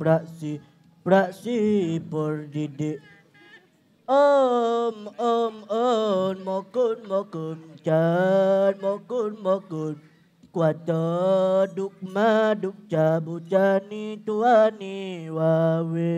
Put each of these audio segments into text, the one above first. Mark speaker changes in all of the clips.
Speaker 1: praksi praksi perdidik mokun mokun chan mokun mokun kuata duk maduk cabujani tuani wawe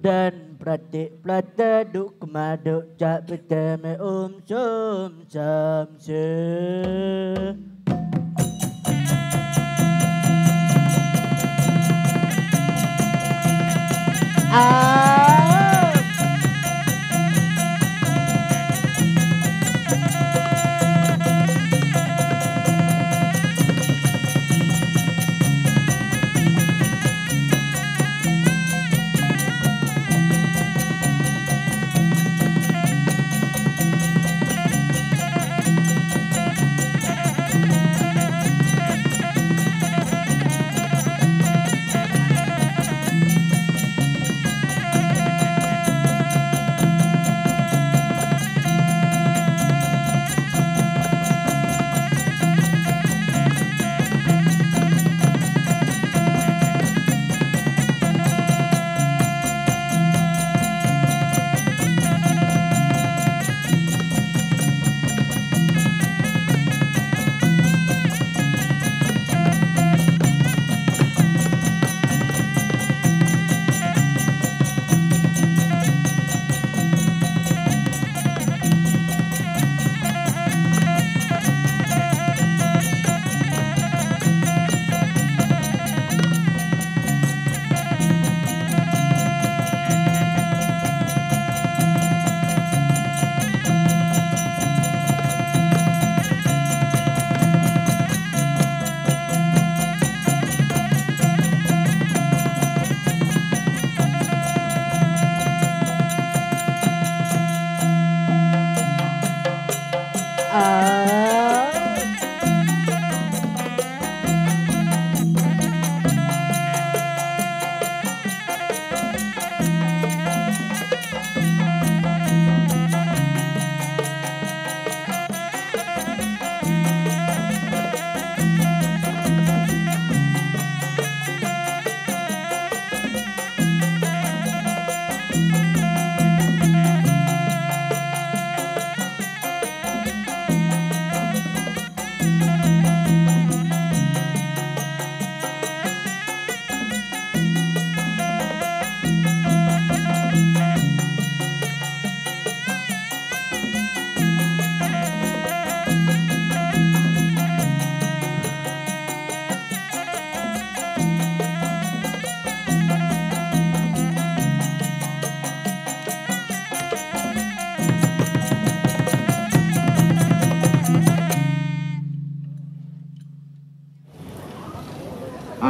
Speaker 1: dan pratik plata duk kemaduk cak betame som samse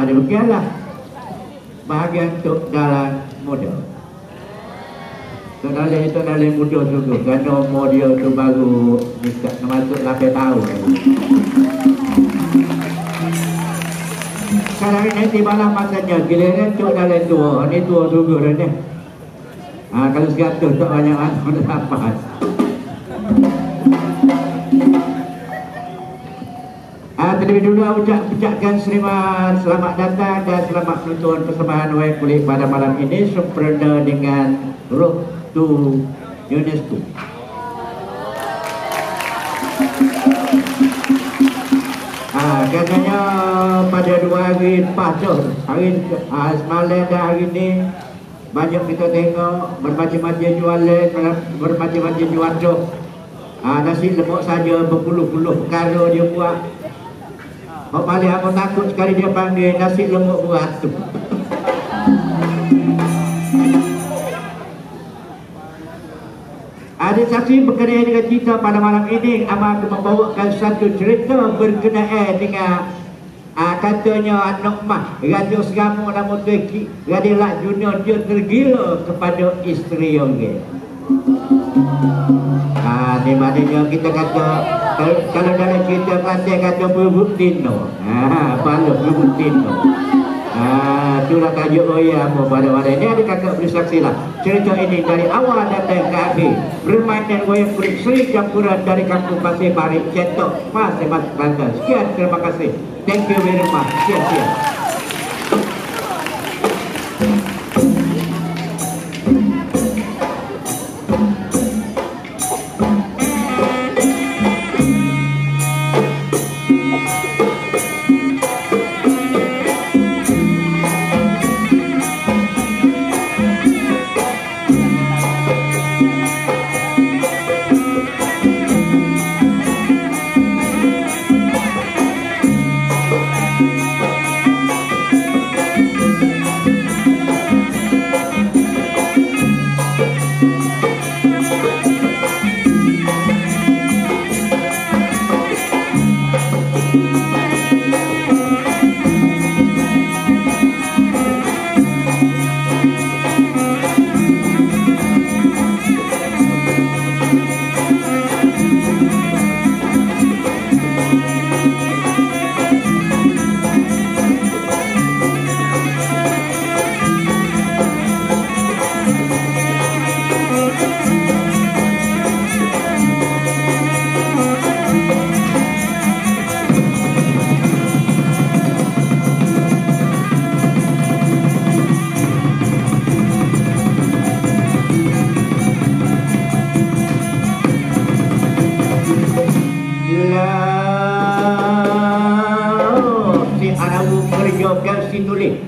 Speaker 2: Demikianlah bahagian untuk dalam muda. Dalam muda sungguh. Kerana umur dia tu baru masuk 8 tahun. Sekarang ni nanti malam masanya giliran untuk dalam tua. Ni tua sungguh dah ni. Kalau 100 tak banyak mana dapat. Terlebih dulu ucapkan selamat datang dan selamat menonton persembahan wayang kulit pada malam ini sempurna dengan Road to UNESCO. Katanya pada 2 hari lepas tu, hari semalam dan hari ni banyak kita tengok bermacam-macam jualan, bermacam-macam jual tu. Nasi lemak saja berpuluh-puluh perkara dia buat. Paling aku takut sekali dia panggil nasi lemak beratuk. Ada saksi berkenaan dengan cerita pada malam ini. Abang akan membawakan satu cerita berkenaan dengan katanya anak mah Raja Serama nama Tuan Raja Lak Junior dia tergila kepada isteri orang. Ni maknanya kita kata kalau dalam cerita Kelantan kata berebut tino. Balok berebut tino. Itulah tajuk roya apa pada malam ini. Ada kakak boleh saksilah cerita ini dari awal datang ke akhir. Permainan wayang kulit Seri Campuran dari Kampung Pasir Barik Cetok Mas Kelantan. Sekian, terima kasih. Thank you very much. Sekian.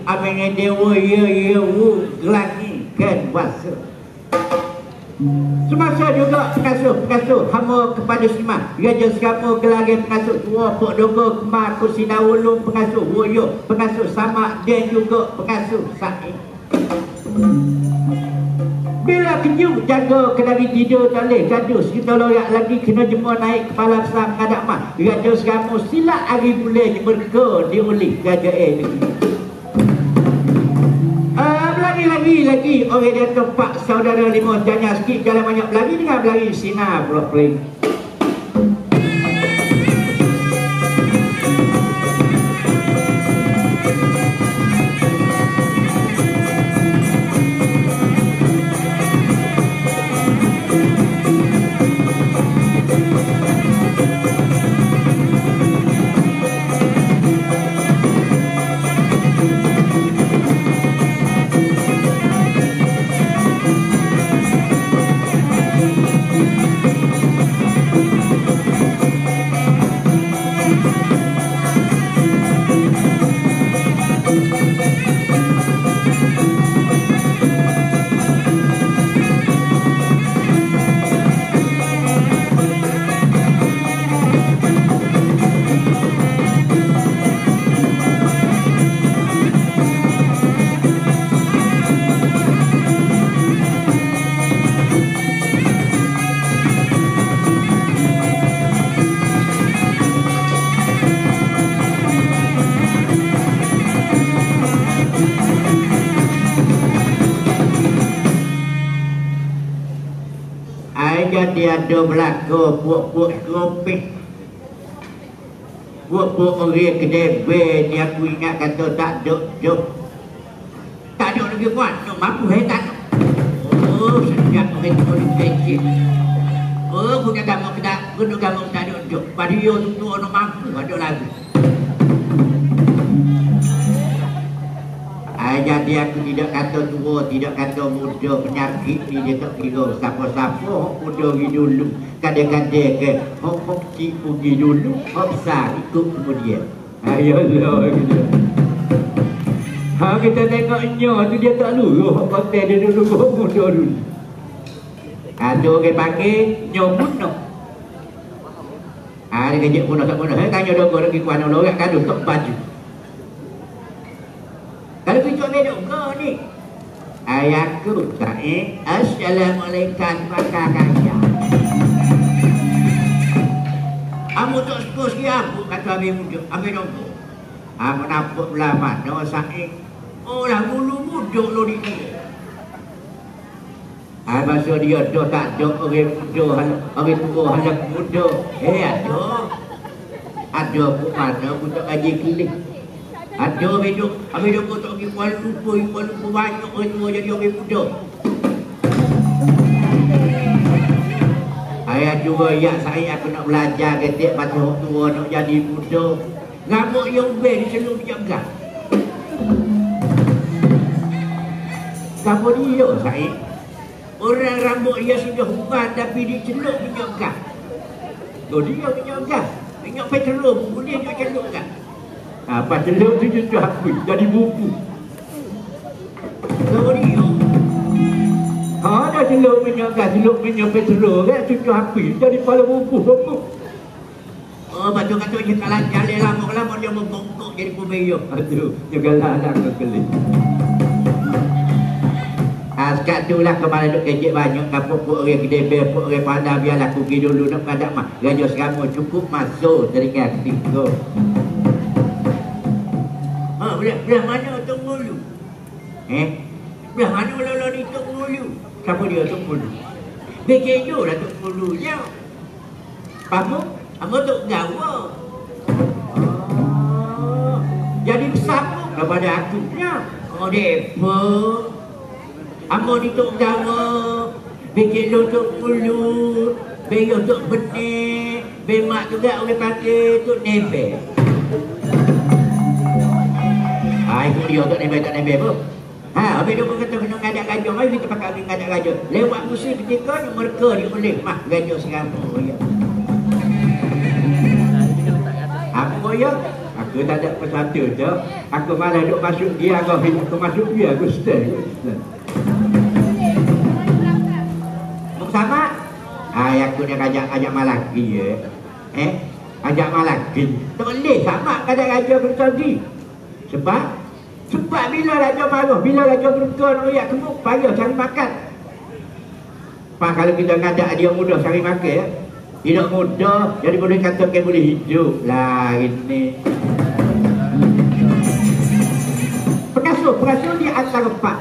Speaker 2: Amanya dewa ya lagi kan wasa. Semasa juga pengasuh hamba kepada Simah Raja Serama gelari pengasuh tua Pok Dogo Kemar Kursi Dawulung pengasuh Woyo pengasuh Samak dan juga pengasuh Said. Bila keju jaga kedari tidur tak boleh gaduh kita lorak lagi kena jemur naik kepala besar menghadap mah Raja Serama silat hari bulan mereka diulih Raja ni. Lagi orang dia tempat saudara lima tanya sikit jalan banyak berlari dengan berlari sinar pula pelik. jadi ada berlaku buat kopik. Buat orang kedai ni aku ingat kata tak duk. Tak ada lagi buat. Nak mampu tak. Oh, sejak orang tu boleh kecil. Oh, punya gambar kita, guna gambar tak duk. Pada dia tu nak mampu ada lagi. Jadi aku tidak kata tua, tidak kata muda. Penyakit ni dia tak kira siapa-siapa muda pergi dulu. Kadang-kadang ke hok cik pergi dulu, hok besar ikut kemudian. Ayolah gitu. Kita tengok nyo tu dia tak lurus, hok konten dia dulu, hok muda dulu. Tu orang panggil nyo bunuh. Dia kejap bunuh tak bunuh. Tanya dogo lagi kuat orang kadu tak baju. Kalau kita medok kau ni ayahku tak Assalamualaikum pakakaya. Amu tak suka siap kata ambil muda, ambil dongko. Amu nampak belah mana saing. Orang bulu muda lo di dia. Masa dia dah tak ada orang muda, orang tua hendak muda. Ada pun mana pun tak gaji kilik. Ada hidup kau tak pergi Kuala Lumpur banyak orang tua jadi orang muda. Ayah juga saya aku nak belajar ketik pasal orang tua nak jadi muda. Rambut yang ubah di seluruh jaga. Siapa dia saya? Orang rambut dia sudah ubah tapi diceluk menjaga. Dia menjaga. Minyak petrol pun boleh dia celuk kan. Apa celuk tu cucu habis jadi buku. Dia. Dah celuk minyak petrol kan cucu habis jadi kepala buku. Betul-betul dia kalau jalan lama-lama dia membongkok jadi pembayar. Aduh, juga lah ke kelih. Sekat tu lah kemarin duk kejek banyak kapuk orang kedai puk orang pandai biarlah aku pergi dulu nak menghadap mah. Raja Serama cukup masuk teringat ketika. Belah mana Tok Mulu? Belah mana lolo ni Tok Mulu? Siapa dia Tok Mulu? Bekejo lah Tok Mulu je. Pamu? Amo Tok Gawa. Jadi besar pun daripada aku punya. Depa. Amo ni Tok Gawa. Bekejo Tok Mulu. Beyo Tok Benih. Bemak juga orang panggil Tok Nebe. Itu dia tak nebe pun. Habis dia pun kata kena ngadak gajah. Mari kita pakai pergi ngadak gajah. Lewat musim ketika ni mereka dia boleh mah gajah Serama. Aku ya, aku tak ada pesatu tu. Aku malah duk masuk dia, aku masuk dia, aku stay. Sama. Aku dia ajak malaki ya. Ajak malaki. Tak boleh sama kadang gajah bersaudi. Sebab bila raja marah, bila raja berkon rakyat gemuk, payah cari makan. Pak kalau kita ngadak dia mudah cari makan ya. Tidak mudah, jadi boleh katakan boleh hidup lah ini. Pengasuh di antara pak.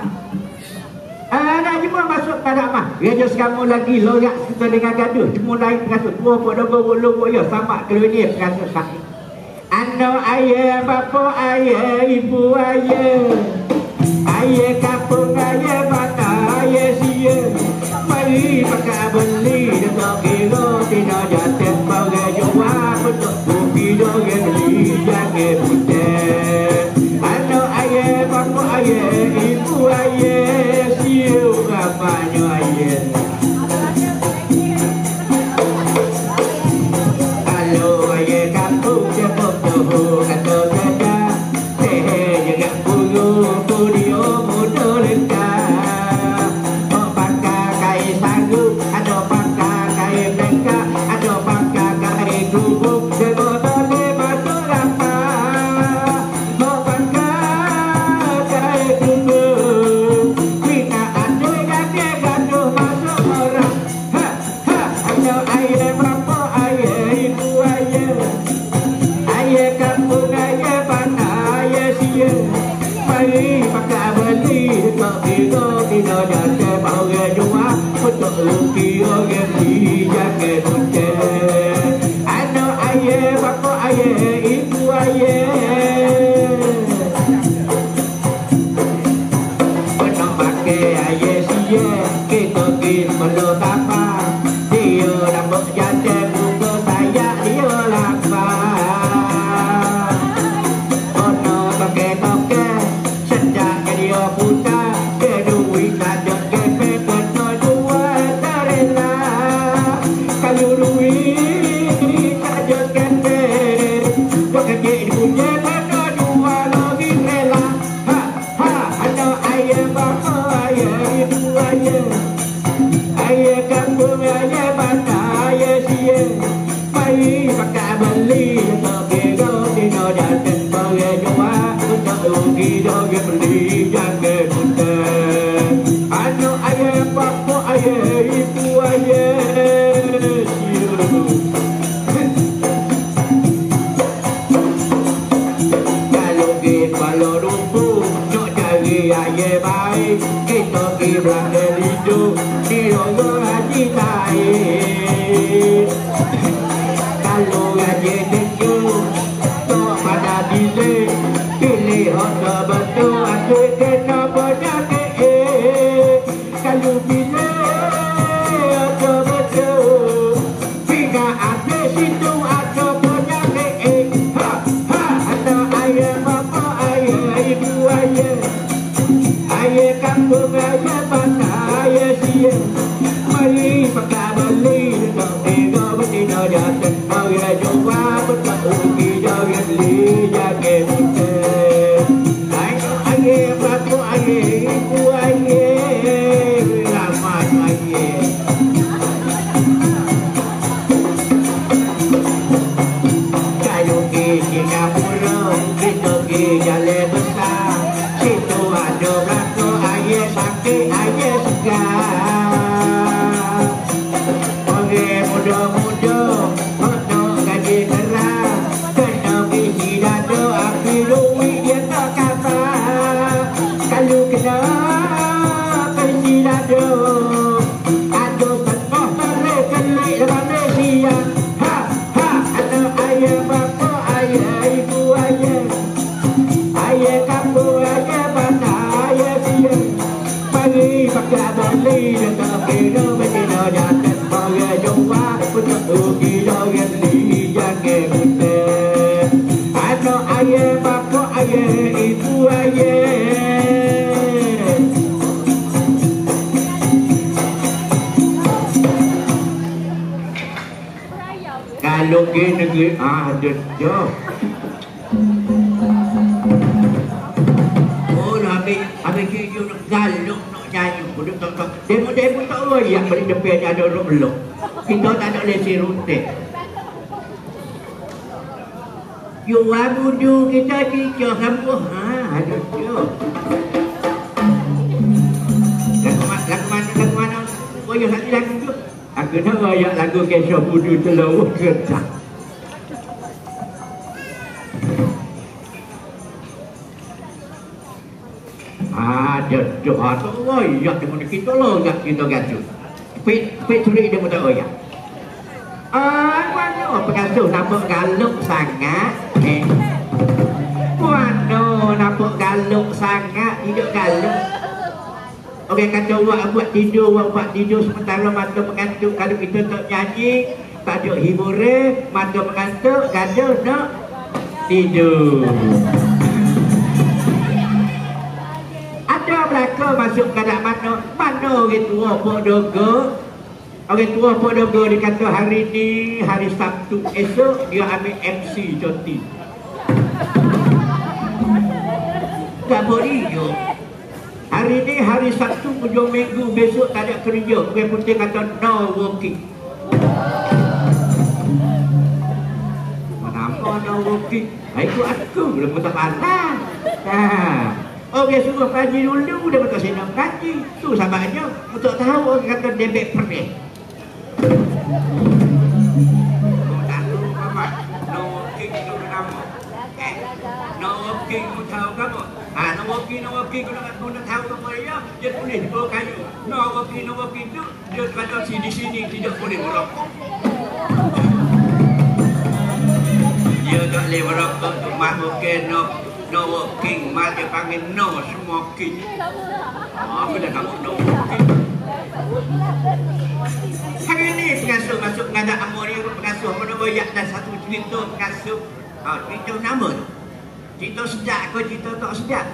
Speaker 2: Nak cuma masuk pada mah. Raja Serama lagi loyak kita dengan gaduh. Cuma lain pengasuh. Dua pun dogo ya sama kalau ni pengasuh sakit. Anak ayah, bapa ayah, ibu ayah, ayah kampung ayah, mata ayah sia. Mari pakai beli, tak kira tidak jatuh bagai jawab untuk bukti doang beli jangan putih. Anak ayah, bapa ayah, ibu ayah, sia bapaknya ayah. Tidak ada bahagia jua untuk rugi orang perlu tapa. Dia rambut jantan muka saya dia lapar. Ono toke-toke sejak dia buta. Dia duit tak ada kepek kena dua tak rela. Kalau duit tak ada kepek kau kecil punya kena dua lagi rela. Ha ha ada ayah bapa ayah ibu ayah. Ayah kampung ayah bata ayah sia. Mai pakai beli tak kira dino datang bagi jua untuk rugi doge beli jaga kita. Anu ayah bapa ayah ibu ayah sia. Kalau rumput nak cari ayah baik, kita pergi belakang hidup di rongga haji taib. Kalau gaji kecil tak pada bilik, pilih hotel betul aku kena penyakit. Kalau bilik hotel betul, jika ada situ ada penyakit. Ha ha ada ayah bapa ayah ibu ayah. Ayah kampung ayah bata ayah sia. Mari pakai beli tak tega betina jatuh. Ayah jumpa betak rugi jangan beli jaga kita. Ayah bapa ayah ibu ayah ramai ayah. Kalau pergi Singapura kita pergi jalan besar. Situ ada belakang ayah sakit ayah segar. Orang muda-muda untuk gaji keras, kena biji dada api duit dia tak kabar. Kalau kena biji dada ada setengah terik-terik dalam Malaysia. Ha ha ada ayah bapa ayah ibu ayah. Ayah kampung ayah bata ayah sia. Mari pakai beli dan kira betina jatuh. Ayah jumpa untuk rugi jangan beli jaga kita. Ada ayah bapa ayah ibu ayah. Kalau ke negeri ada jauh. Habis kita nak galuk, nak nyanyi pun tak. Demo-demo tak royak balik depan ada orang belok. Kita tak ada lesen rutin. You abudu kita kicau kamu. Ha, ada tu. Lagu mana? Oh ya, satu lagu tu. Aku nak royak lagu kisah budu telur ketak. Ada doa tu royak dengan kita logak kita gaduh. Pek tulis dia mudah royak. Mana pengasuh nampak galuk sangat. Mana nampak galuk sangat, tidak galuk. Orang kata buat tidur sementara mata mengantuk. Kalau kita tak nyanyi, tak ada hiburan, mata mengantuk, gaduh nak tidur. Ada belakang masuk keadaan mana orang tua pok dogo. Orang tua pok dogo dia kata hari ni hari Sabtu esok dia ambil MC cuti. Tak boleh yo. Hari ni hari Sabtu hujung minggu, besok tak ada kerja. Orang putih kata no working. Kenapa no working? Itu aku belum tak pandang. Orang suruh kaji dulu, dia betul saya nak kaji. Tu sahabatnya, untuk tahu orang kata debek pernah. Tak tahu apa? No working itu nama. No working mu tahu kamu? No working kau nak tahu kamu ya? Dia tulis di bawah kayu. No working tu dia kata di sini tidak boleh merokok. Dia tak boleh merokok untuk masukkan no working, mak dia panggil no smoking. Apa dah kamu no working? ada amor yang pengasuh menawayak dan satu cerita pengasuh. Cerita nama tu. Cerita sejak ke cerita tak sejak.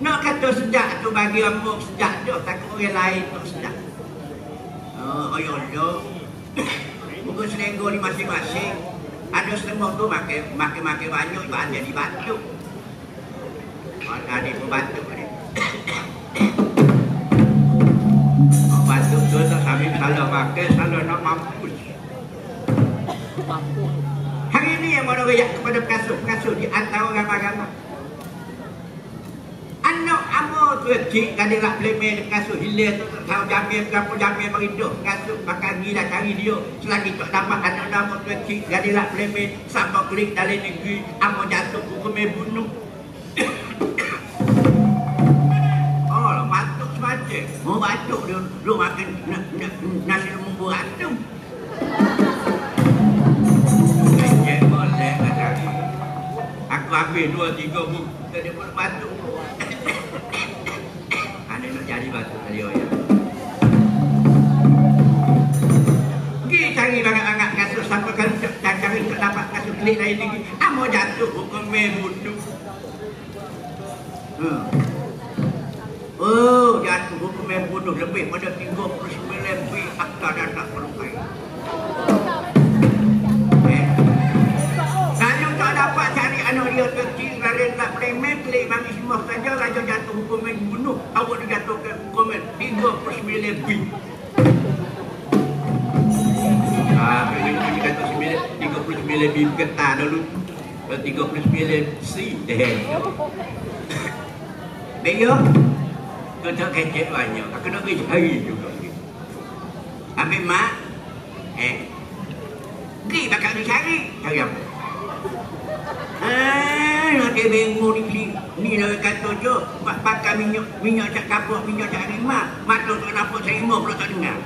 Speaker 2: Nak kata sejak tu bagi amor sejak tu takut orang lain tak sejak. Ayolah. Muka selenggo ni masing-masing. Ada setengah tu makin banyak ibadah di batu. Ada pun batu ni. Batu tu tak sambil salah pakai, salah nak mampus. Hari ini yang mana rakyat kepada pengasuh di antara agama-agama. Anak amor tu cik kadilah plemen pengasuh hilir tu tak tahu jamin berapa jamin meriduh pengasuh makan gila cari dia selagi tak dapat anak amor tu cik kadilah plemen sampai klik dalam negeri amor jatuh hukum bunuh. Oh, batuk semacam. Mau batuk dia lu makan nasi lembu beratung. Cek boleh kata. Aku ambil 2-3 buku dia pun batuk. Ada nak jadi batuk tadi ya. Pergi cari banyak-banyak kasus sampai kalau cari tak dapat kasus klik lain lagi. Amo jatuh hukum bunuh. Oh, jatuh hukum bunuh lebih pada 39 lebih akta dan tak perlukai. Kalau tak dapat cari anak dia kecil, rakyat tak premen, klik bagi semua saja, raja jatuh hukum bunuh. Awak dijatuhkan hukum 39 lebih. Ini kata 39 lebih getah dulu. 39 C deh. Bego. Kau kecek banyak. Aku nak pergi cari juga. Ambil mak. Pergi bakal dicari. Cari apa? Nanti bingung ni. Ni nak kata je. Pakai minyak cak kapur, minyak cak rimah. Mata tu kenapa saya imam pula tak dengar.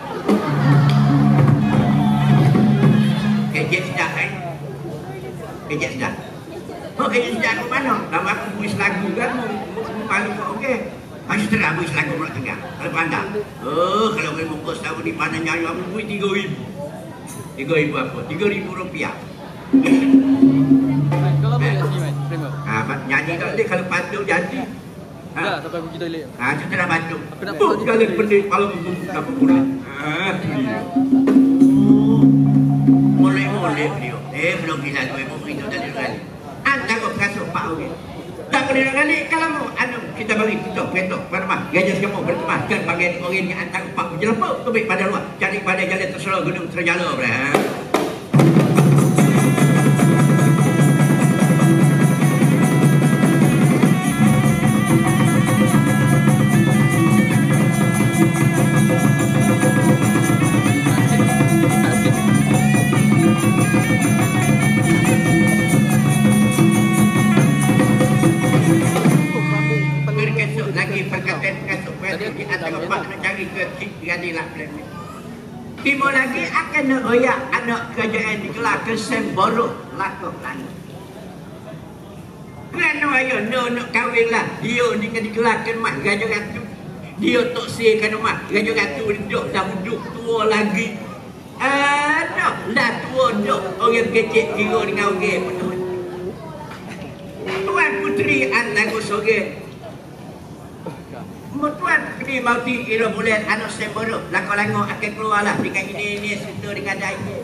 Speaker 2: Kecek sedap kan? Kecek sedap. Oh, kecek sedap ke mana? Lama aku buis lagu kan. Paling kau okey. Masih terang buis lagu pula tengah. Kalau pandang. Kalau boleh muka setahun di pandang nyanyi aku buis 3,000. 3,000 apa? 3,000 rupiah.
Speaker 3: Kalau boleh sini, Mat. Terima.
Speaker 2: Nyanyi tak boleh kalau patuh jadi.
Speaker 3: Dah, sampai pergi toilet.
Speaker 2: Kita dah batuk.
Speaker 3: Aku nak
Speaker 2: Kalau pening kepala membuka pula. Mulai beliau. Belum gila tu ibu itu tadi kali. Antara pengasuh Pak Uri. Tak boleh nak balik kalau mau kita bagi tutup ketok pada mah gajah semua berteman kan bagian orang yang antara Pak berjelapa tubik pada luar cari pada jalan terserah gunung terjala dah. Timur lagi akan royak anak kerajaan dikelar ke Semboro lakuh langit. Kerana ayah nak kahwin lah. Dia ni kan dikelarkan mak Raja Ratu. Dia tak siarkan mak Raja Ratu duduk dah duduk tua lagi. Dah tua duduk orang kecil kira dengan orang penuh. Tuan Puteri antara sore. Tuan Puteri Mauti kira boleh anak Semboro. Langkau-langkau akan keluar lah. Dekat ini serta dengan daya.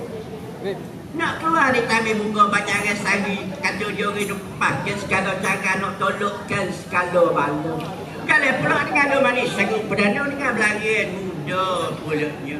Speaker 2: Nak keluar di kami bunga banyak resari. Kata dia orang depan. Yang segala cara nak tolokkan segala bala. Kalau pula dengan ada manis. Saya perdana dengan belarian muda pulaknya.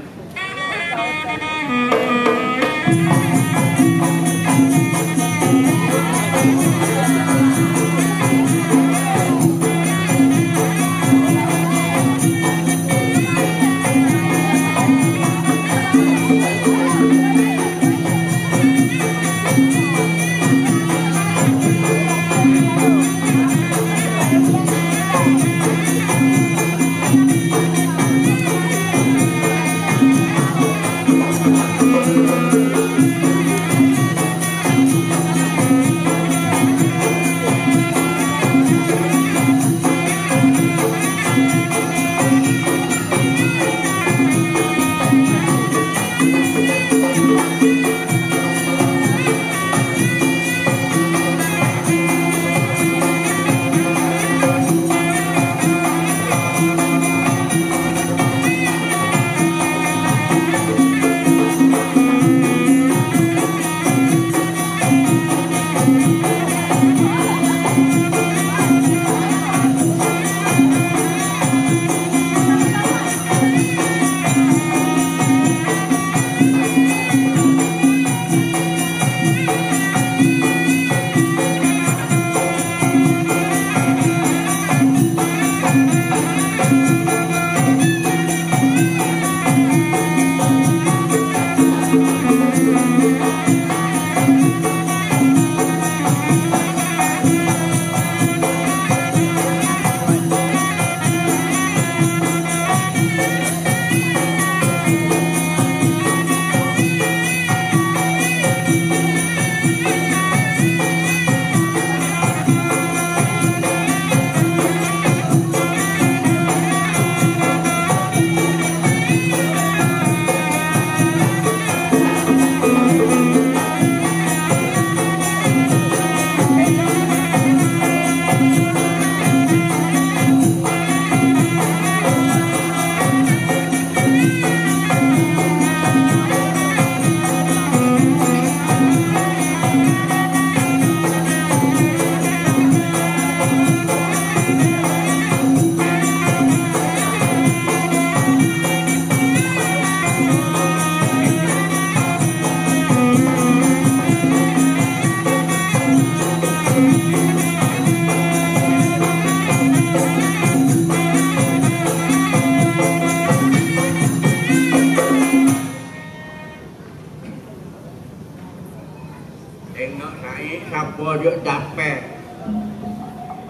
Speaker 2: siapa dia dapat.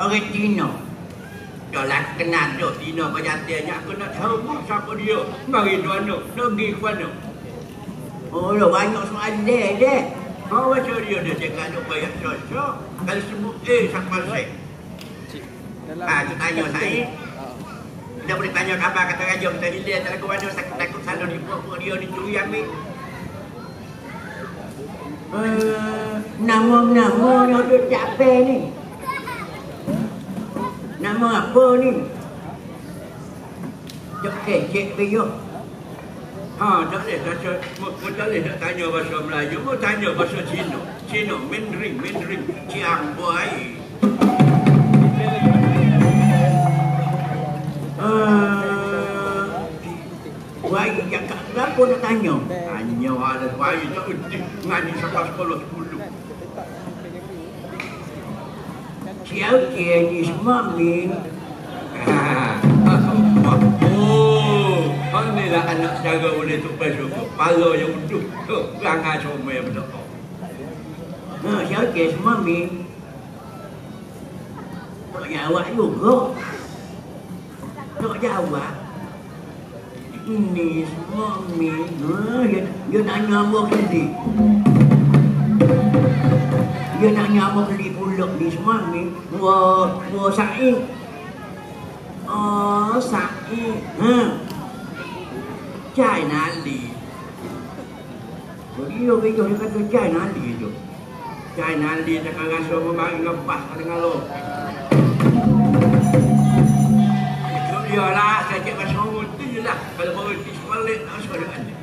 Speaker 2: Orang Tino. Dah kenal dia Tino kejadiannya. Aku nak tahu siapa dia. Mari tuan tu. Pergi ke mana? Oh, dah banyak soalan dia. Oh, macam dia cakap dia banyak cocok. Kalau sebut siapa saya? Tu tanya saya. Kita boleh tanya khabar kata raja kita hilir tak lagu mana takut selalu dibuat dia dicuri ambil. Nama yang dia capai ni. Nama apa ni? Cik kecek beliau. Tak boleh nak tanya bahasa Melayu, mau tanya bahasa Cina. Cina, Mandarin, Ciang Buai. Bayi cakap kenapa nak tanya? Tanya ada bayi tak erti ngani sampai sekolah 10. Siapa ni semua min? Inilah anak saudara boleh tukar syukur. Pala yang utuh. Perangai semua yang betul. Siapa semua min? Tak jawab juga. Tak jawab. Ini semua min. Dia nak nyamuk keli. Dia nak nyamuk keli pulak ni semua min. Wah Said. Oh Said. Cai nali. Dia kata cai nali tu. Cai nali takkan rasa memang lepas dengan lo. Iyalah, saya cakap bahasa roti lah. Kalau bawa roti sebalik, tak usah dengan dia.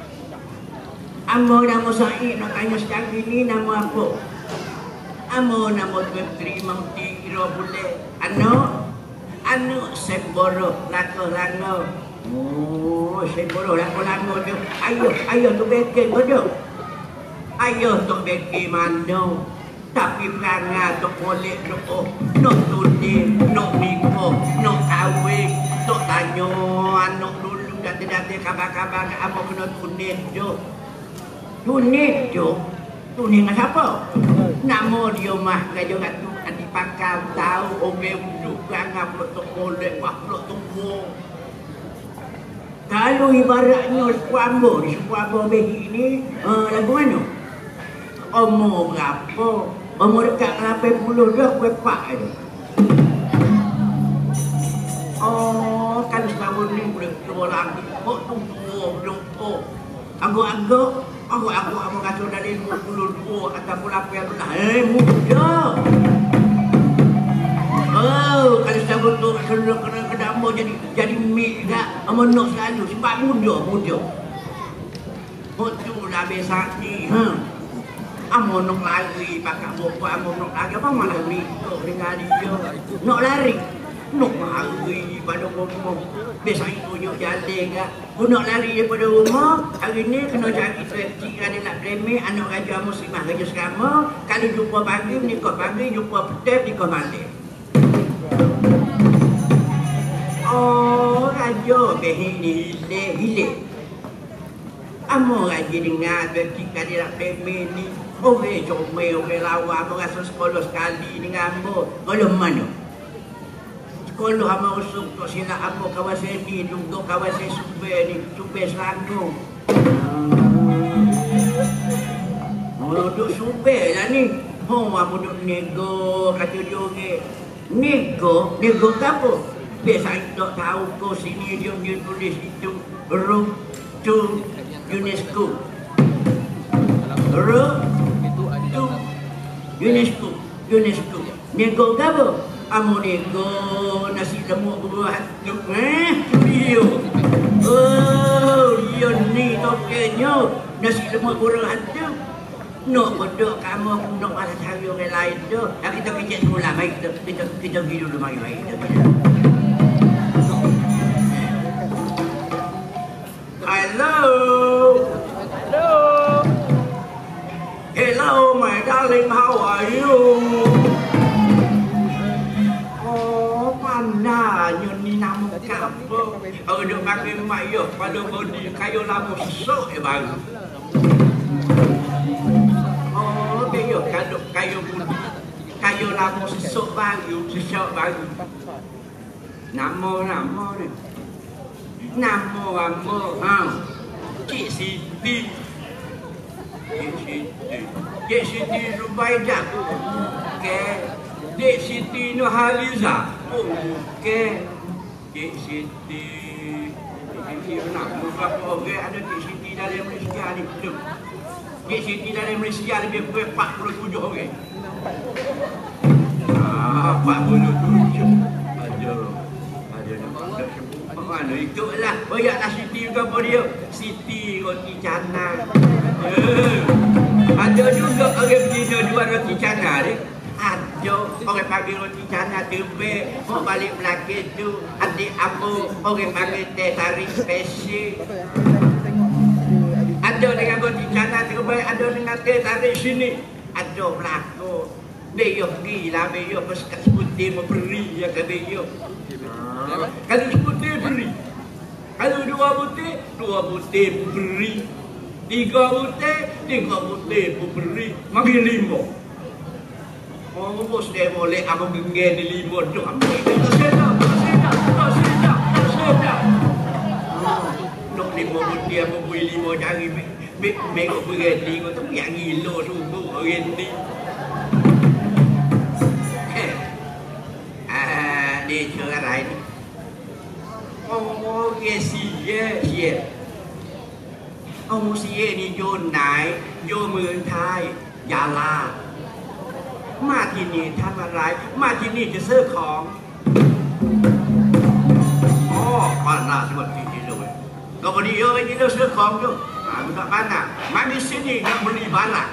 Speaker 2: Amo nama Said, nak tanya sekali ni nama apa? Amo nama Tuan Menteri Mauti Kira Boleh. Anu Semboro, Lako-Lango. Oh, Semboro, Lako-Lango tu. Ayo tu bekin tu tu. Ayo tu bekin mano. Tapi perangai tu boleh doa. Nak tulis, nak nikah, nak kahwin. Tok tanya anak dulu dati kabar-kabar apa kena tunis tu. Tunis dengan siapa? Nama dia mah dia kata adik pakau tahu orang duduk perangai peluk tok boleh wah peluk tunggu. Kalau ibaratnya Sukuambo behi ni lagu mana? Umur berapa? Umur dekat 80 dah kuepak tu. Oh, kan setahun ni boleh keluar lagi. Kok tunggu belum oh. Agak-agak apa kata dari 22 ataupun apa yang tu dah. Muda. Oh, kalau setahun tu kena kedama jadi mik dah. Menok selalu sebab muda. Kok tu dah besar ni. Amo nak lari pakai bapa amo nak lari apa malah ni dengan dia. Nak lari. Nak lari pada rumah. Biasa itu yuk jalan kan. Aku nak lari daripada rumah. Hari ni kena cari trafik. Ada nak remeh. Anak raja muslimah raja sekarang. Kalau jumpa pagi, nikah pagi. Jumpa petang, nikah malam. Oh, raja behik ni hilir. Amo raja dengar trafik. Ada nak remeh ni. Orang comel, orang lawa. Amo rasa sekolah sekali dengan amo. Kalau mana? Kalau hama usuk tu sila apa kawasan ni juga kawasan Super Selangor. Duduk Super lah ni. Apa duduk nego kata dia orang. Nego apa? Biasa tak tahu kau sini dia tulis itu road to UNESCO. Road to UNESCO. Nego apa? Amo nego nasi lemak buah tu dia. Oh, dia ni tokenya nasi lemak buah tu. Nak bodoh kamu nak malah cari orang lain tu. Kita kecek semula baik kita pergi dulu mari. Hello my darling, how are you? Nah, ni nama kapo. Dia pakai mayo pada body kayu lama sok baru. Oh, dia kayu budi. ada nama sesok baru, sesok baru. Nama ni. Nama, Cik Siti. Cik Siti Zubaidah. Okey. Cik Siti Nurhaliza. Okey. Cik Siti. Nama berapa orang ada Cik Siti dalam Malaysia ni? Cik Siti dalam Malaysia lebih kurang 47 orang. 47. Ada nampak mana ikutlah. Bayaklah Siti juga apa dia? Siti roti canai. Ada juga orang Cina jual roti canai ni. Ada orang panggil roti canai terbaik. Mau balik Melaka tu adik abang orang panggil teh tarik spesial. Ada dengan roti canai terbaik, ada dengan teh tarik sini. Ada belakang. Dia gila, dia bersekat sebutir memberi yang ke dia. Kalau sebutir beri. Kalau 2 butir beri. 3 butir beri. Makin 5. Oh, bos dia boleh aku genggam di 5 tu. Ambil itu sedap. Nak 5 butir aku beri 5 jari. Mengok berhenti kau tu yang gila sungguh orang ni. Dia cerai ni. Oh, dia sia. Oh, sia ni vô nai, vô มืองไทยยาลามาที่นี่ทำอะไรมาที่นี่จะซื้อของอ๋อบ้านน่าสวัสดีเลยก็พอดีไปกินแล้วซื้อของอยู่มันก็บ้านน่ะมาที่สนี่ก็บริบ้านน่ะ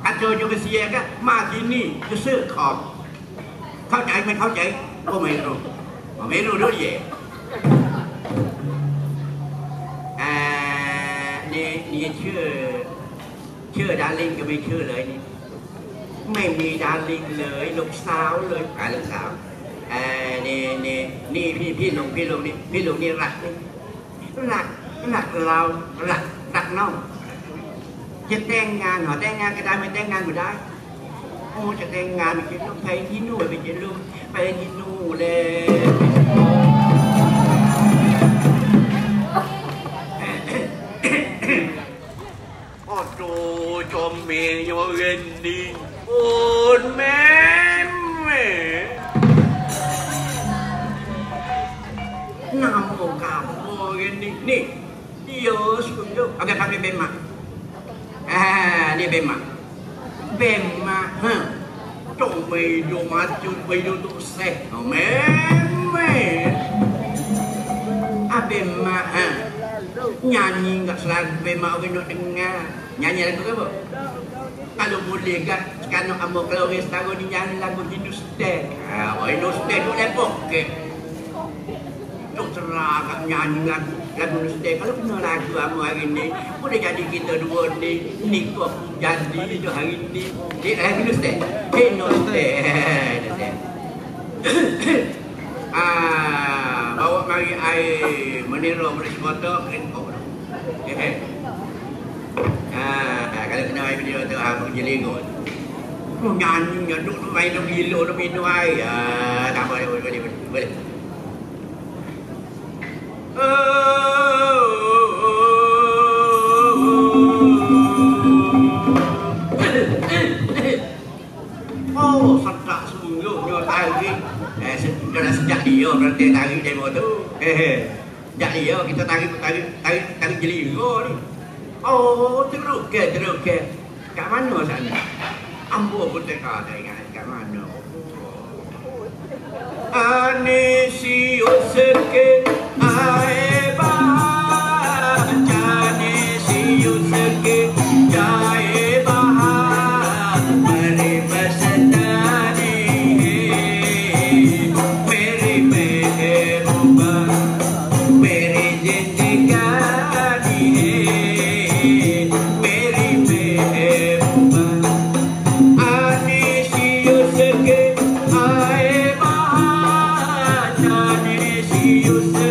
Speaker 2: กันเจออยู่กับเสียก็มาที่นี่จะซื้อของเข้าใจไม่เข้าใจก็ไม่รู้ด้วยนี่ชื่อดาริงก็ไม่ชื่อเลยนี่ไม่มีดาริงเลยลูกสาวเลยลูกสาวนี่พี่ลุงนี่รักเรารักน้องจะแต่งงานหรอแต่งงานก็ได้ไม่แต่งงานก็ได้โอ้จะแต่งงานไปจะลูกไปที่นู่นไปจะลูกไปที่นู่นเลยโอ้โหจอมเมย์ยังเงินดีโอ้แม่น้ำโอกาสโอ้เงินดีนี่เยอะสุดยอดเอาแกพักไปเป็นมานี่เป็นมาจงไปดูมาจุดไปดูตัวเสกแม่เป็นมาnyanyi enggak selalu memang orang nak dengar nyanyi lagu apa? Kalau boleh kan sekarang amo kalau orang setahun ni nyanyi lagu Hindustan Hindustan tu lepok ke duk terang nyanyi lagu Hindustan kalau kena lagu amo hari ni boleh jadi kita dua ni tu aku jadi tu hari ni lagu Hindustan bawa mari air meniru Malaysia kotor kau kalau kena air meniru tu aku jelingot nyanyi duduk main dalam gilo dalam minum air tak boleh oh sedak sungguhnya tadi dah sejak dia berarti tarik demo tu sejak dia kita tarik jelingo ni oh teruk ke kat mana sana ambo pun teka ingat kat mana anesi usake aeba janesi usake jaeba mari basatani you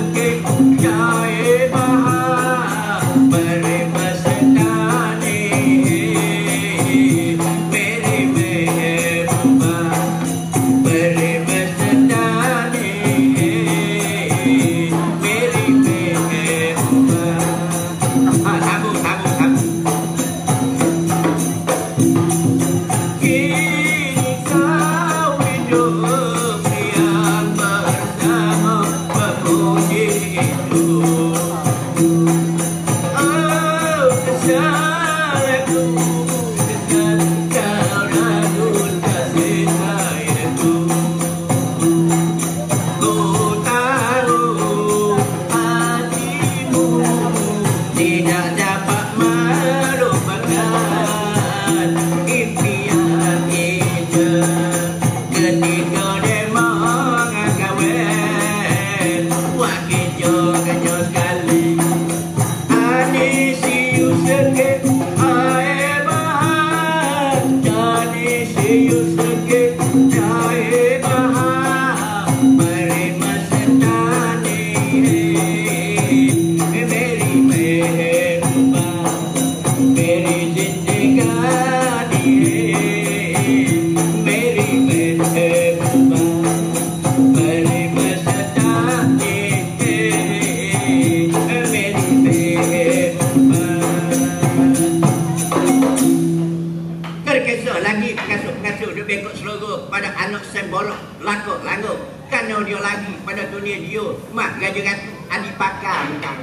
Speaker 2: borok lakuk languk. Kerana dia lagi pada dunia dia. Mak Raja Ratu adik pakar mentau.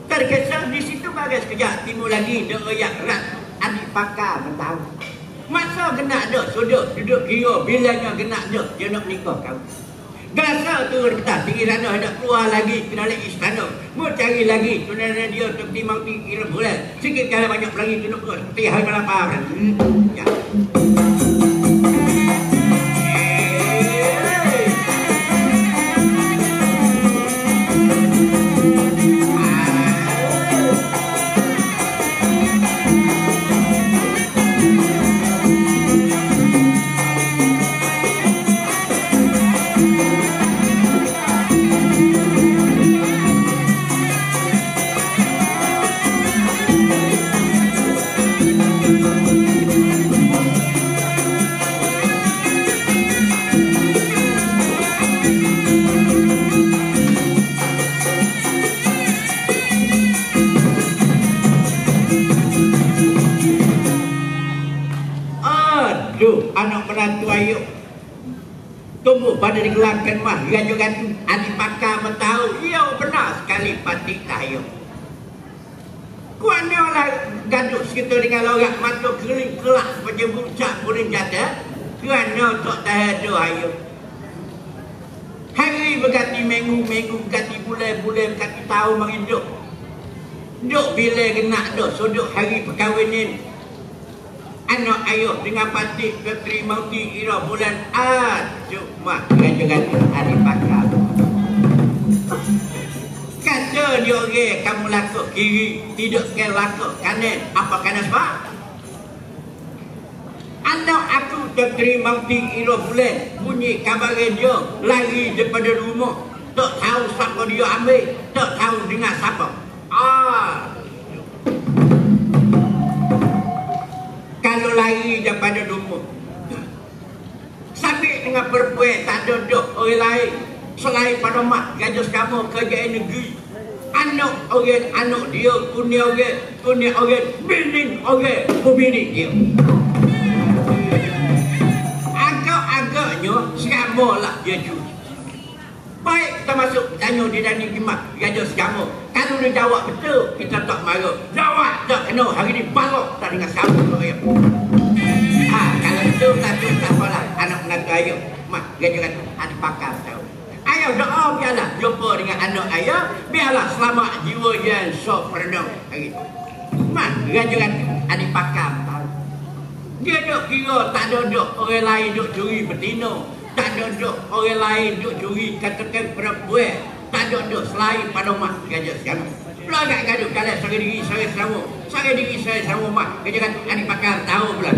Speaker 2: Terkesan di situ bagai sekejap timur lagi dia oyak Ratu adik pakar mentau. Masa kena ada sudut duduk kira bilanya kena ada dia nak nikah kau. Gasa turun kita tinggi sana hendak keluar lagi ke dalam istana. Mau cari lagi tunangan dia untuk timang tinggi bulan. Sikit kali banyak lagi duduk tu seperti hari melapar. Ya. Anak menantu ayu tumbuh pada digelangkan mah Raja Ratu adik pakar mentau. Ya benar sekali patik tayo. Kuana lah gaduh sekitar dengan lorak mata kering kelak seperti bucak puring jada. Kerana tak tahan ayo. Hari berganti minggu berganti bulan berganti tahun menghidup. Duk bila kena dah sudut hari perkahwinan. Anak ayuh dengan patik Petri Mauti Ira bulan Aduh mak Raja Ratu adik pakar. Kata dia orang kamu lakuk kiri tidak ke lakuk kanan. Apa kanan sebab? Anak aku Petri Mauti Ira bulan bunyi kabar radio lari daripada rumah. Tak tahu siapa dia ambil, tak tahu dengan siapa. Kalau lari daripada rumah sambil dengan perempuan tak duduk orang lain selain pada mak Raja kamu kerjaan negeri. Anak orang anak dia punya orang bini orang pembini dia. Agak-agaknya samalah dia juga. Baik kita masuk tanya di dalam khidmat Raja kamu. Kalau dia jawab betul kita tak marah. Jawab tak kena hari ni balok tak dengan kamu. Kalau betul tak apalah. Anak menantu ayah mak Raja Ratu adik pakar tahu. Ayah doa biarlah jumpa dengan anak ayah. Biarlah selamat jiwa yang sok perenung hari tu. Mak Raja Ratu adik pakar tahu. Dia duk kira tak duduk orang lain duk curi betina. Tak duduk orang lain duk curi katakan perempuan. Tak duduk selain pada mak Raja sekarang. Pula agak gaduh kalian saya diri saya sama. Saya diri saya sama mak Raja Ratu adik pakar tahu pula.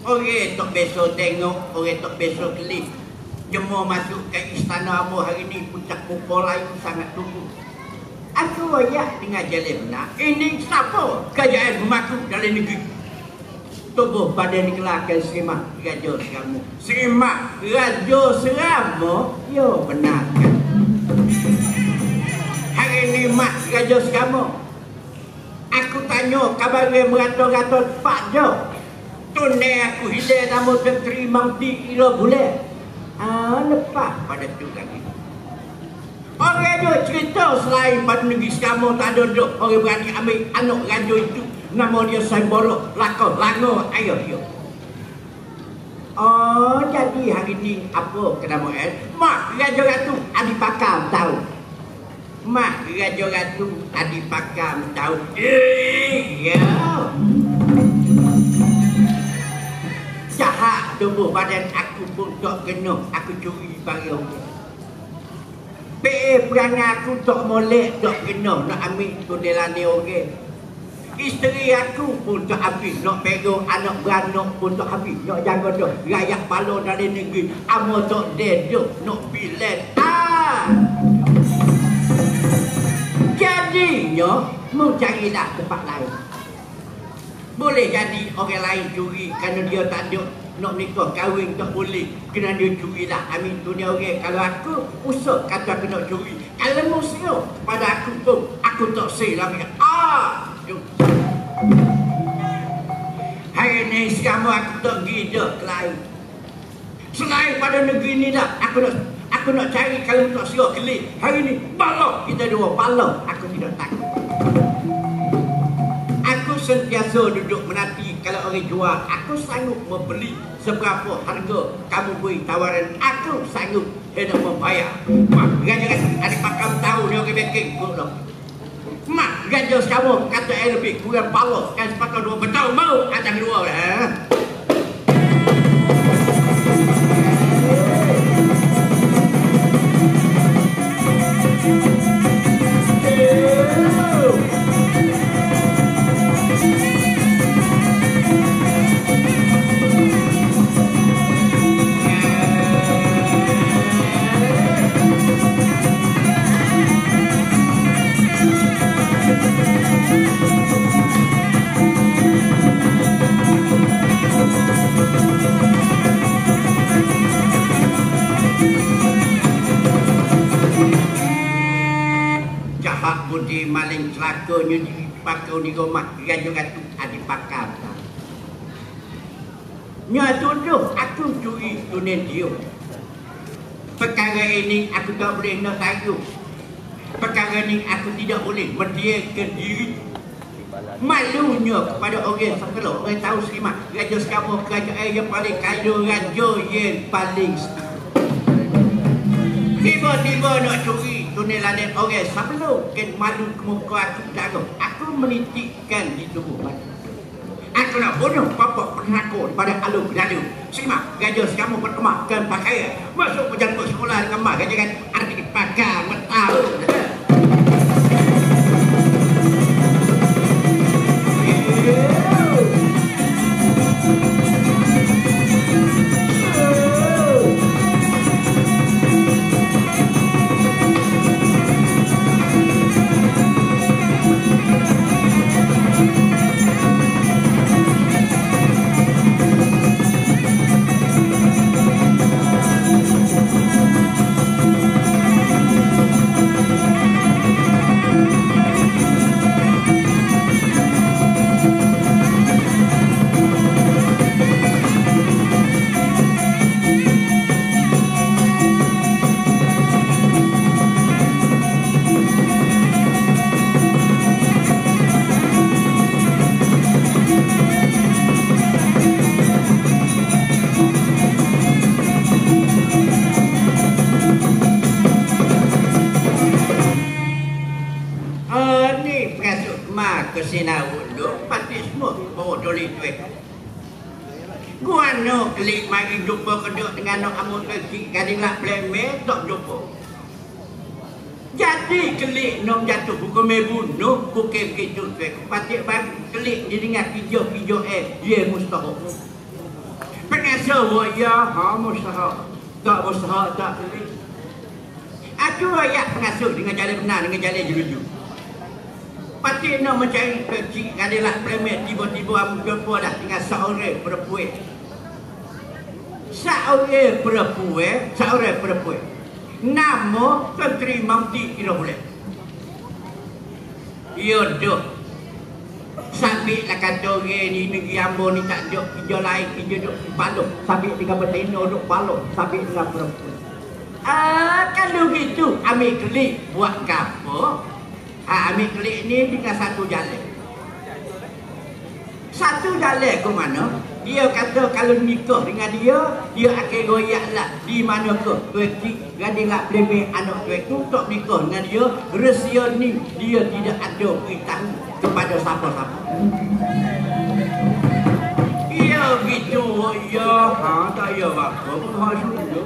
Speaker 2: Orang tak biasa tengok, orang tak biasa kelip. Jemur masuk ke istana Amu hari ni puncak kumpul lain sangat tunggu. Aku ayat dengan jalan benar. Ini siapa kerajaan bermakhluk dalam negeri? Tubuh badan dikelakkan Sri Mak Raja Seramu. Sri Mak Raja Seramu? Ya benar kan? Hari ni Mak Raja Seramu. Aku tanya kabar merata-rata Pak Jo. Tunai aku hilang nama Petri Mauti Ira bulan. Lepas pada tu lagi. Orang tu cerita selain pada negeri kamu tak ada duduk. Orang berani ambil anak raja itu. Nama dia Saimboro, Lakau, Lango, ayah dia. Oh, jadi hari ni apa kena Moel? Mak Raja Ratu Adi Pakam tahu. Mak Raja Ratu Adi Pakam tahu. Ya. Jahat tubuh badan aku pun tak kena. Aku curi barang. Perangai aku tak molek, tak kena. Nak ambil tundelani orang. Isteri aku pun tak habis. Nak pegang anak beranak pun tak habis. Nak jaga dah. Rakyat balon dari negeri. Amo tak deduk. Nak bilet. Jadinya, mau carilah tempat lain. Boleh jadi orang lain curi kerana dia tak ada nak nikah kahwin tak boleh. Kena dia curilah. Ambil dunia orang. Kalau aku usah kata aku nak curi. Kalau muslim pada aku pun aku tak silap. Hari ni sekarang aku tak gila lain. Selain pada negeri ni dah aku nak cari kalau tak siap kelih. Hari ni balok kita dua balok. Aku tidak takut. Aku sentiasa duduk menanti kalau orang jual. Aku sanggup membeli seberapa harga kamu beri tawaran. Aku sanggup hendak membayar. Mak Raja ada pakam tahu ni orang backing pula. Mak Raja sekarang kata lebih kurang balok kan sepatah dua betul mau atas dua dah. Budi maling celakanya dipakai di rumah Raja Ratu Adi Pakam. Nya tuduh aku curi tunen dia. Perkara ini aku tak boleh nak tangguh. Perkara ini aku tidak boleh mendiamkan diri. Malunya kepada orang sekelok. Orang tahu sekimat Raja sekarang kerajaan yang paling kaya, raja yang paling tiba-tiba nak curi tunai laden orang sebelum kan malu ke muka aku darah. Aku menitikkan di tubuh badan. Aku nak bunuh bapak penakut pada alun gaduh. Simak Raja sekarang berkemakkan pakaian. Masuk pejabat sekolah dengan mak Raja kan ada dipakai tahu. Klik mari jumpa keduk dengan nak amun kecil kadilah pleme tak jumpa. Jadi klik nak jatuh hukum bunuh kukem gitu tu. Patik bagi klik jadi dengan pijo ye mustahak. Pengasa waya mustahak. Tak mustahak tak klik. Aku ayat pengasa dengan jalan benar dengan jalan jeruju. Patik nak mencari kecil kadilah pleme tiba-tiba amun jumpa dah dengan seorang perempuan. Seorang perempuan nama Menteri Mamti tidak boleh. Ya dah. Sambil lah kata orang ni negeri Ambo ni tak ada kerja lain, kerja duk balok. Sambil dengan betina duk balok, sambil dengan perempuan. Kalau gitu ambil klik buat apa? Ambil klik ni dengan satu jalan. Satu jalan ke mana? Dia kata kalau nikah dengan dia akan royak lah. Di mana ke? Tuan-tuan, gading lah pelebih anak tuan-tuan tak nikah dengan dia. Rahsia ni, dia tidak ada beritahu kepada siapa-siapa. Ya gitu, ya. Tak ya apa pun harus dulu.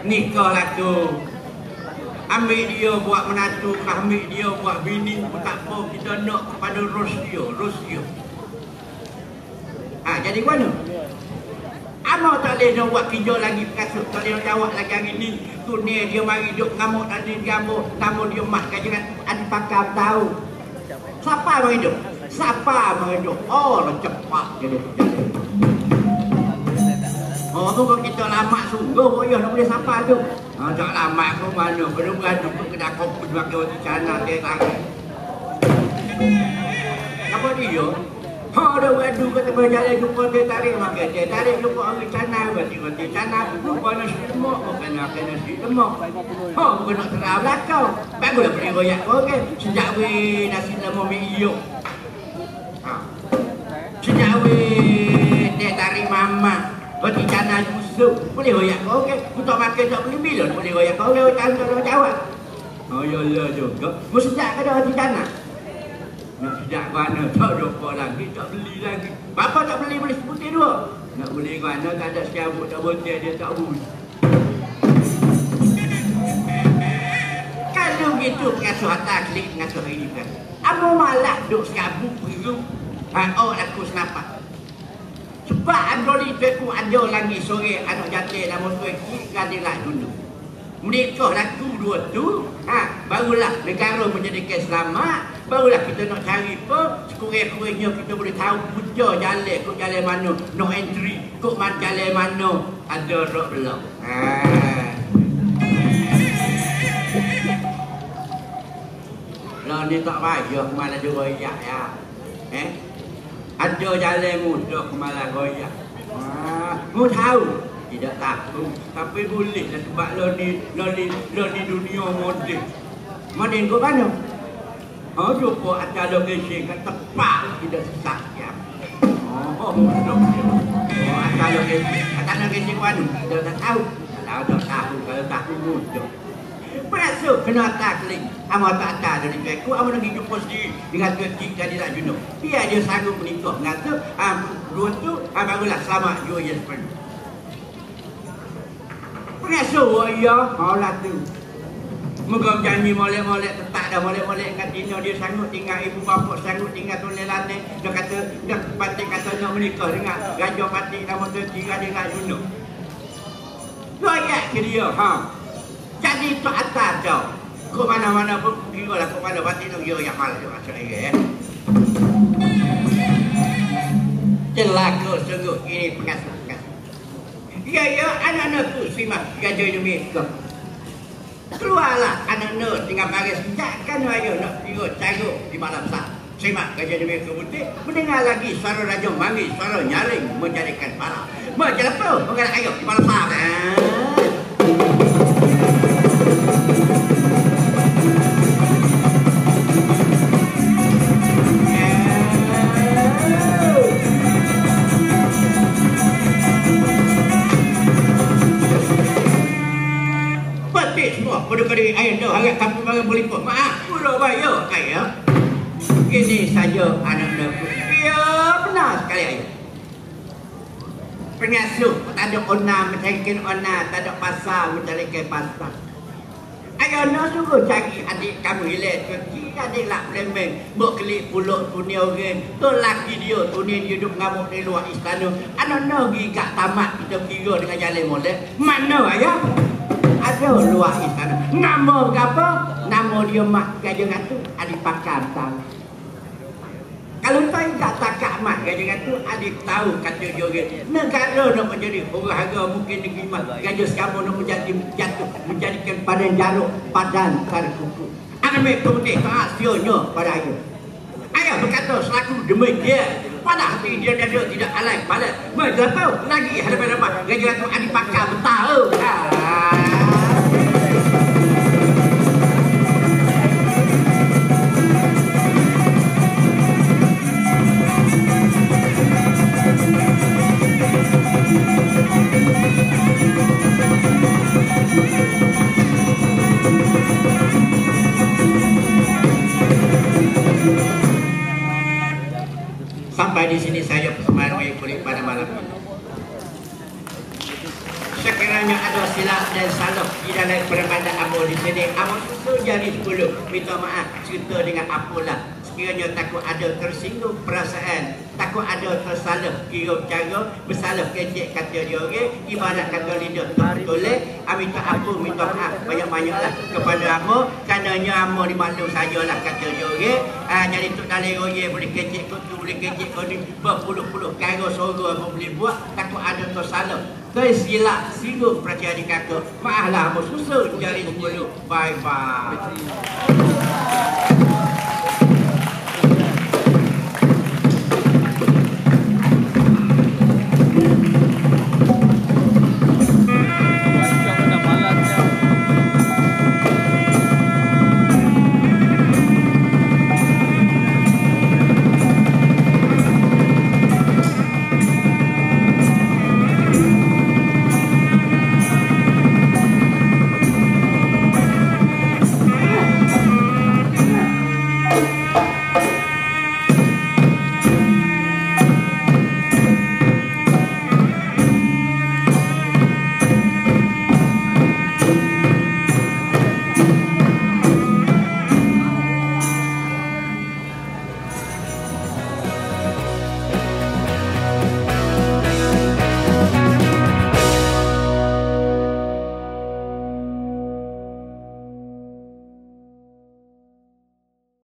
Speaker 2: Nikah lah tu. Ambil dia buat menantu, ambil dia buat bini pun tak apa. Kita nak kepada Rusia. Jadi mana? Amak tak boleh nak buat kerja lagi pengasuh. Tak boleh nak jawab lagi hari ni. Tu ni dia mari duduk ngamuk tadi gamuk. Nama dia mak kajian ada pakar tahu. Siapa mari duduk? Siapa mari duduk? Oh, cepat jadi. Oh, tu kalau kita lama sungguh, ya nak boleh siapa tu? Tak lama ke mana? Benar-benar duduk kedai kopi sebagai orang cana dia lagi. Apa dia? Ada wadu kata berjalan jumpa dia tarik makan dia. Tarik jumpa orang cana, berarti cana. Lupa nasi lemak, bukan nasi lemak. Bukan nak terang belakang. Baguslah beri royak kau kan. Sejak weh nasi lemak miyuk. Sejak weh dia tarik mama. Berarti cana busuk. Boleh royak kau kan. Untuk makan tak boleh bila. Boleh royak kau kan. Tak boleh jawab. Oh ya lah juga. Sejak kada berarti cana. Nak sejak mana tak jumpa lagi, tak beli lagi. Bapa tak beli boleh seputih dua. Nak beli mana tak ada siabut, tak boleh dia tak buli. Kalau gitu pengasuh atas klik pengasuh ini kan. Amu malah duk siabut beruk. Oh aku senapak. Sebab androli tu ada lagi sore anak jatuh nama tu kadilah dulu. Menikah laku dua tu, barulah negara menjadikan selamat. Barulah kita nak cari apa, sekurang-kurangnya kita boleh tahu puja jalan, kok jalan mana, no entry, kok jalan mana, ada rock belok. Lah ni tak payah mana dia royak ya. Ada jalan mudah kemana royak. Mu tahu? Tidak takut, tapi boleh lah sebab lo ni dunia moden. Moden ke mana? Jumpa atas lokasi kat tepat tidak sesak ya. Atas lokasi ke mana? Kita tak tahu. Kalau tak tahu, kalau tahu mudah. Perasuk kena taklik. Amat tak tahu dari aku, amat nak jumpa sendiri dengan kecik jadi tak junuk. Biar dia sanggup menikah. Ngata, dua tu, barulah selamat dua yang sepenuh. Perasuk ya, maulah tu. Muka janji molek-molek tetap dah molek-molek kat Tino dia sanggup tinggal ibu bapa sanggup tinggal tu lelane. Dia kata dah patik kata nak menikah dengan gajah patik nama tu tiga dia nak junuk. Royak ke dia Jadi tu atas tau. Kau mana-mana pun kira lah kau mana patik tu kira yang malah dia macam ni celaka sungguh ini pengasuh. Ya anak-anak tu simak gajah demi kau. Keluarlah anak-anak tinggal baris takkan ayo nak tidur carut di malam sah. Simak gajah demi kebutik mendengar lagi suara raja manggil, suara nyaring menjadikan parah. Macam apa? Mengenai ayo di malam sah. Pada-pada ayah tu harap kampung barang berlipat. Maaf, pura bayar ayah. Ini saja anak-anak. Ya, benar sekali ayah. Pengasuh, tak ada ona mencarikan ona, tak ada pasar mencarikan pasar. Ayah nak suruh cari adik kamu hilang kecil, adik lah pelembeng. Buat kelip pulak dunia orang. Tu laki dia, dunia dia duduk ngamuk di luar istana. Anak-anak pergi kat tamat kita kira dengan jalan molek. Mana ayah? Ada luar istana. Nama berapa? Nama dia mak gajah tu adik pakar tahu. Kalau tak takak mak gajah tu adik tahu kata dia negara nak menjadi orang harga mungkin negeri mak gajah sekarang nak menjadi jatuh menjadikan padan jaruk padan pada kuku. Anak mek kemudian hasilnya pada ayah. Ayah berkata selaku demikian. Pada hati dia tidak alai pada. Berapa lagi hadapan-hadapan gajah tu adik pakar bertahu. Sampai di sini saya persembahan kulit pada malam ini. Sekiranya ada silap dan salah di dalam peribadatan Amo di sini, Amo susul jari 10. Minta maaf cerita dengan apalah. Sekiranya takut ada tersinggung perasaan, takut ada tersalah kira cara, bersalah kecek kata dia orang, ibarat kata lidah tertoleh, minta ampun, minta maaf banyak-banyaklah kepada Amo, karenanya Amo dimaklum sajalah kata dia orang. Jadi tu dalam orang boleh kecek kau tu, boleh kecek kau ni, berpuluh-puluh kara suara Amo boleh buat, takut ada tersalah. Tersilap singgung percaya di kakak. Maaflah Amo susul jari 10. Bye-bye.